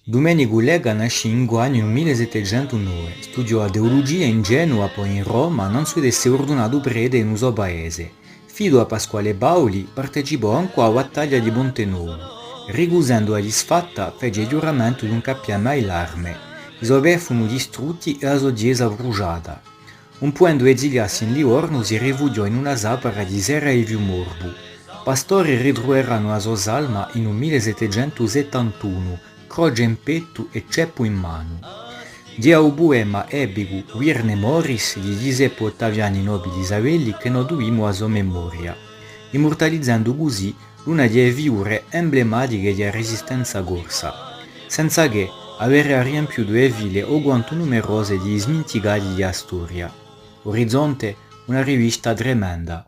Domenico Lega nasce in Guagno nel 1709, studiò teologia in Genova poi in Roma, non si desse ordonato prete in suo paese. Fido a Pasquale Bauli, partecipò anche alla battaglia di Pontenovo. Ricusando la disfatta, fece il giuramento di un cappiano all'arme. I suoi beni furono distrutti e la sua chiesa bruciata. Un puendo esiliarsi in Livorno si rifugiò in una sapara di Serra e Viumorbu. Pastori ritroveranno la sua salma in un 1771, croce in petto e ceppo in mano. Dia un poema epico Virne Moris di Giuseppe Ottaviani Nobili Savelli che noi tuvimo a sua memoria, immortalizzando così una delle figure emblematiche della resistenza corsa, senza che avere riempito le file o quanto numerose di smenticati di storia. Orizzonte, una rivista tremenda,